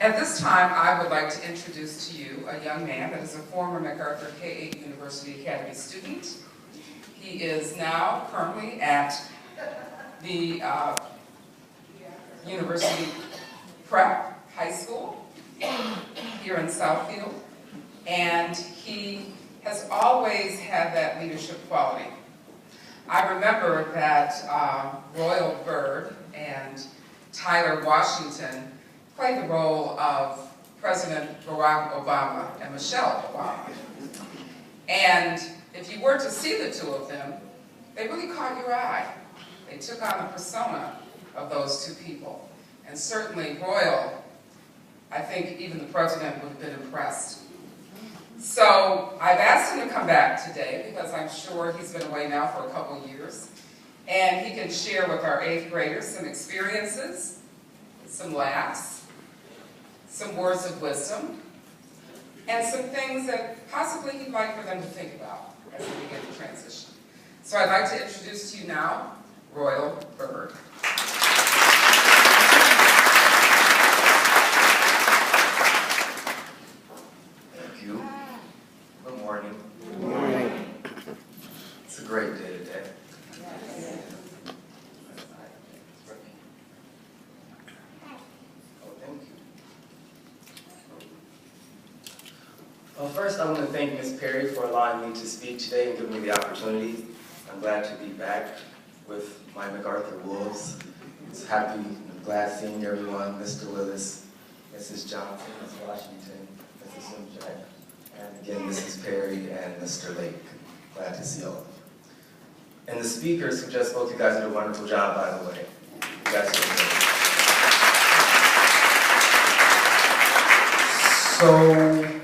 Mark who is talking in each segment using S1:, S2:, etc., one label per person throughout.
S1: At this time, I would like to introduce to you a young man that is a former MacArthur K-8 University Academy student. He is now currently at the University Prep High School here in Southfield, and he has always had that leadership quality. I remember that Royal Byrd and Tyler Washington played the role of President Barack Obama and Michelle Obama. And if you were to see the two of them, they really caught your eye. They took on the persona of those two people. And certainly Royal, I think even the president would have been impressed. So I've asked him to come back today because I'm sure he's been away now for a couple of years. And he can share with our 8th graders some experiences, some laughs, some words of wisdom, and some things that possibly he'd like for them to think about as we begin the transition. So I'd like to introduce to you now Royal Byrd.
S2: Thank you. Good morning. Good morning. It's a great day today. Well, first I want to thank Ms. Perry for allowing me to speak today and giving me the opportunity. I'm glad to be back with my MacArthur Wolves. I'm glad seeing everyone, Mr. Willis, Mrs. Johnson, Ms. Washington, Mrs. Simjack, and again, Mrs. Perry and Mr. Lake. Glad to see all of you. And the speakers who just spoke, you guys did a wonderful job, by the way. You guys did great. So,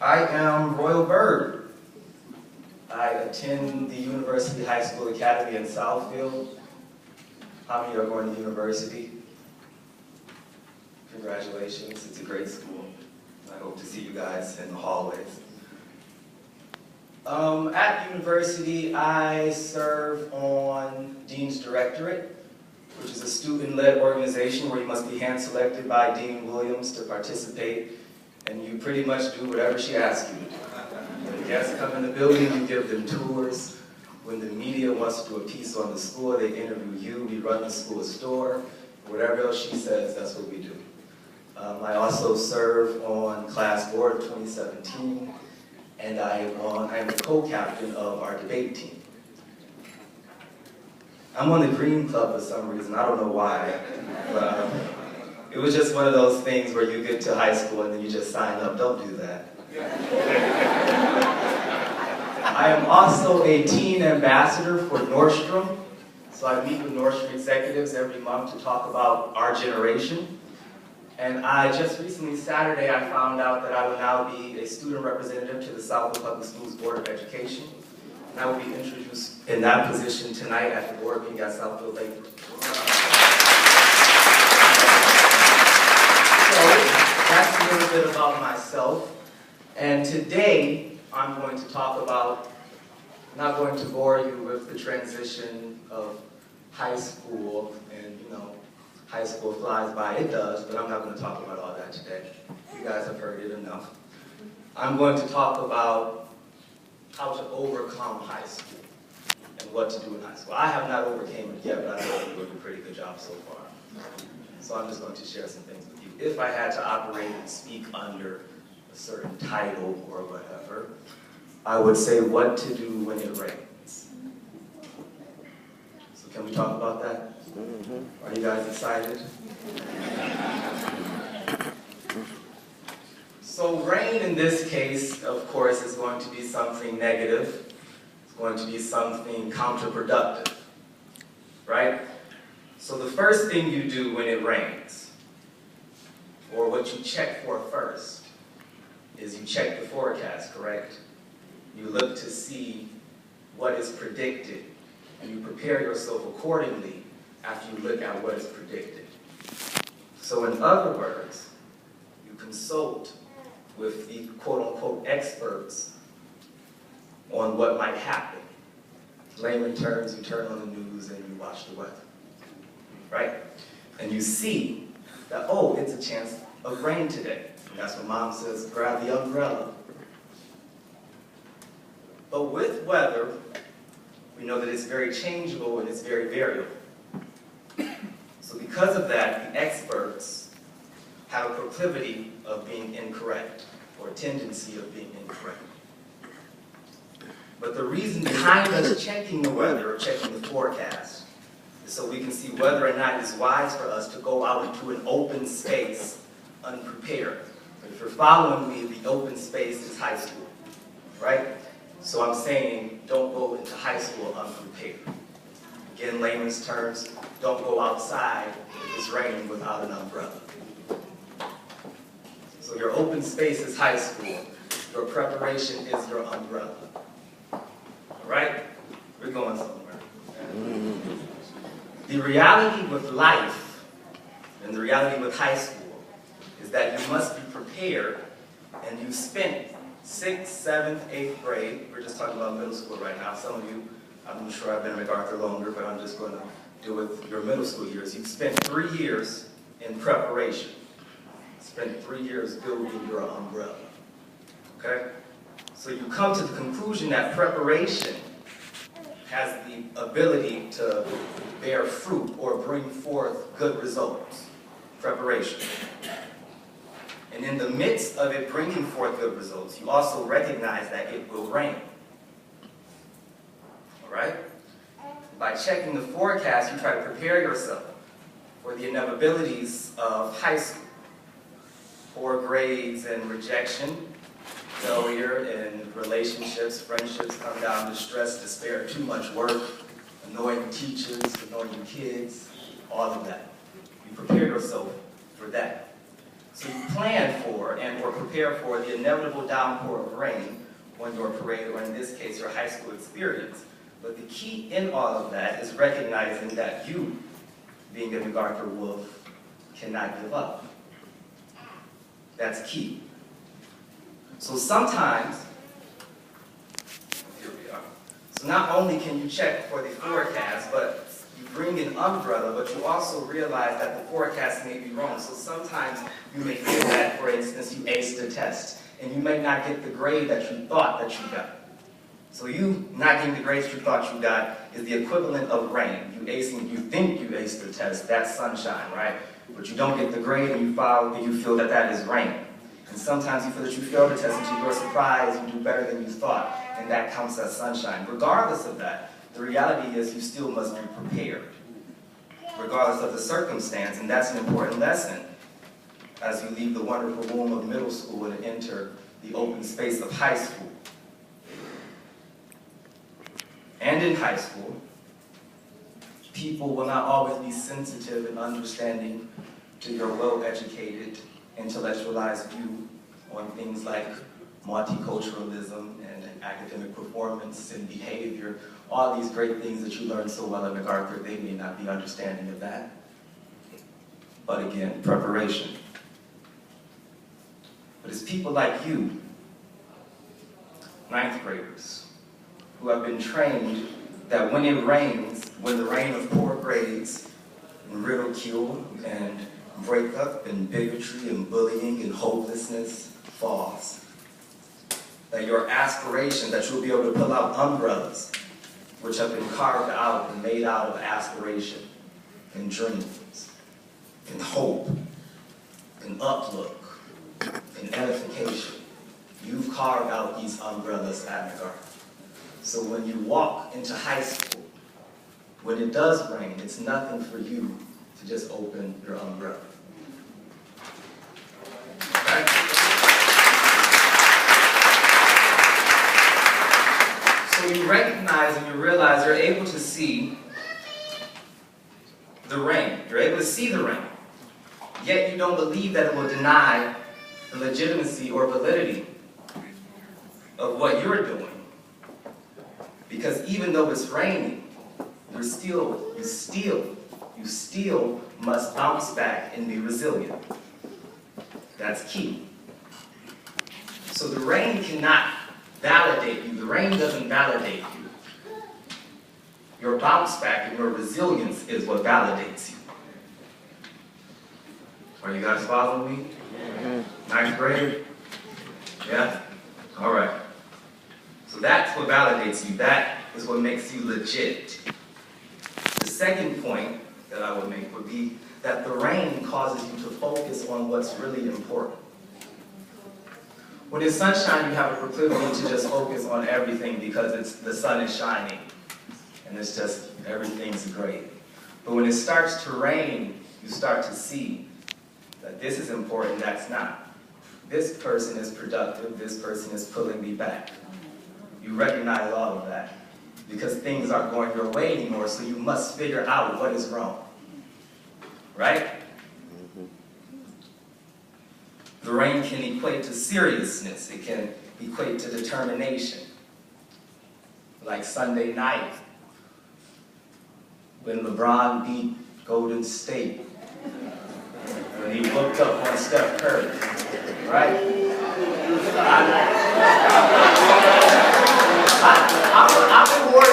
S2: I am Royal Byrd. I attend the University High School Academy in Southfield. How many are going to university? Congratulations, it's a great school. I hope to see you guys in the hallways. At university, I serve on Dean's Directorate, which is a student-led organization where you must be hand-selected by Dean Williams to participate, and you pretty much do whatever she asks you to do. When the guests come in the building, you give them tours. When the media wants to do a piece on the school, they interview you. We run the school store. Whatever else she says, that's what we do. I also serve on class board of 2017, and I am the co-captain of our debate team. I'm on the Green Club for some reason. I don't know why, but it was just one of those things where you get to high school and then you just sign up. Don't do that. I am also a teen ambassador for Nordstrom. So I meet with Nordstrom executives every month to talk about our generation. And I just recently, Saturday, I found out that I will now be a student representative to the Southfield Public Schools Board of Education. And I will be introduced in that position tonight at the board meeting at Southfield Lake. So that's a little bit about myself. And today, I'm going to talk about, I'm not going to bore you with the transition of high school, and you know, high school flies by, it does, but I'm not going to talk about all that today. You guys have heard it enough. I'm going to talk about how to overcome high school and what to do in high school. I have not overcame it yet, but I know we're doing a pretty good job so far. So I'm just going to share some things with you. If I had to operate and speak under a certain title or whatever, I would say what to do when it rains. So can we talk about that? Are you guys excited? So rain in this case, of course, is going to be something negative. It's going to be something counterproductive, right? So the first thing you do when it rains, or what you check for first, is you check the forecast, correct? You look to see what is predicted, and you prepare yourself accordingly after you look at what is predicted. So in other words, you consult with the quote-unquote experts on what might happen. Layman terms, you turn on the news and you watch the weather, right? And you see that, oh, it's a chance of rain today. That's what Mom says, grab the umbrella. But with weather, we know that it's very changeable and it's very variable. So because of that, the experts have a proclivity of being incorrect, or a tendency of being incorrect. But the reason behind us checking the weather, or checking the forecast, is so we can see whether or not it's wise for us to go out into an open space unprepared. If you're following me, the open space is high school, right? So I'm saying, don't go into high school unprepared. Again, layman's terms, don't go outside if it's raining without an umbrella. So your open space is high school. Your preparation is your umbrella. All right? We're going somewhere. The reality with life and the reality with high school is that you must be prepared, and you spent 6th, 7th, 8th grade. We're just talking about middle school right now. Some of you, I'm sure I've been at MacArthur longer, but I'm just going to deal with your middle school years. You've spent 3 years in preparation. Spent 3 years building your umbrella. Okay? So you come to the conclusion that preparation has the ability to bear fruit or bring forth good results. Preparation. And in the midst of it bringing forth good results, you also recognize that it will rain. All right? By checking the forecast, you try to prepare yourself for the inevitabilities of high school. Poor grades and rejection, failure in relationships, friendships come down to stress, despair, too much work, annoying teachers, annoying kids, all of that. You prepare yourself for that. So you plan for and or prepare for the inevitable downpour of rain on your parade, or in this case, your high school experience. But the key in all of that is recognizing that you, being a MacArthur Wolf, cannot give up. That's key. So sometimes, here we are. So not only can you check for the forecast, but you bring an umbrella, but you also realize that the forecast may be wrong. So sometimes you may feel that, for instance, you aced a test, and you may not get the grade that you thought that you got. So you not getting the grades you thought you got is the equivalent of rain. You think you aced the test, that's sunshine, right? But you don't get the grade and you feel that that is rain. And sometimes you feel that you failed the test and to your surprise you do better than you thought, and that counts as sunshine. Regardless of that, the reality is you still must be prepared, regardless of the circumstance, and that's an important lesson as you leave the wonderful womb of middle school and enter the open space of high school. And in high school, people will not always be sensitive and understanding to your well-educated, intellectualized view on things like multiculturalism and academic performance and behavior, all these great things that you learned so well at MacArthur. They may not be understanding of that. But again, preparation. But it's people like you, 9th graders, who have been trained that when it rains, when the rain of poor grades and ridicule and breakup and bigotry and bullying and hopelessness falls, that your aspiration, that you'll be able to pull out umbrellas which have been carved out and made out of aspiration and dreams and hope and uplook and edification. You've carved out these umbrellas at MacArthur. So when you walk into high school, when it does rain, it's nothing for you to just open your umbrella. Okay? So you recognize and you realize you're able to see the rain. You're able to see the rain. Yet you don't believe that it will deny the legitimacy or validity of what you're doing. Because even though it's raining, you still must bounce back and be resilient. That's key. So the rain cannot validate you. The rain doesn't validate you. Your bounce back and your resilience is what validates you. Are you guys following me? Ninth grade? Yeah? All right. So that's what validates you. That is what makes you legit. The second point that I would make would be that the rain causes you to focus on what's really important. When it's sunshine, you have a proclivity to just focus on everything because the sun is shining. And it's just, everything's great. But when it starts to rain, you start to see that this is important, that's not. This person is productive, this person is pulling me back. You recognize all of that because things aren't going your way anymore, so you must figure out what is wrong. Right? The rain can equate to seriousness. It can equate to determination. Like Sunday night, when LeBron beat Golden State, when he looked up on Steph Curry, right?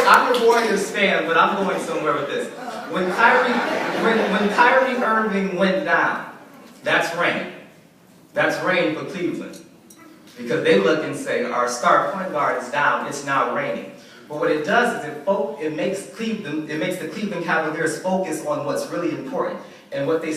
S2: I'm a Warriors fan, but I'm going somewhere with this. When Kyrie Irving went down, that's rain. That's rain for Cleveland. Because they look and say, our star point guard is down, it's now raining. But what it does is it makes the Cleveland Cavaliers focus on what's really important. And what they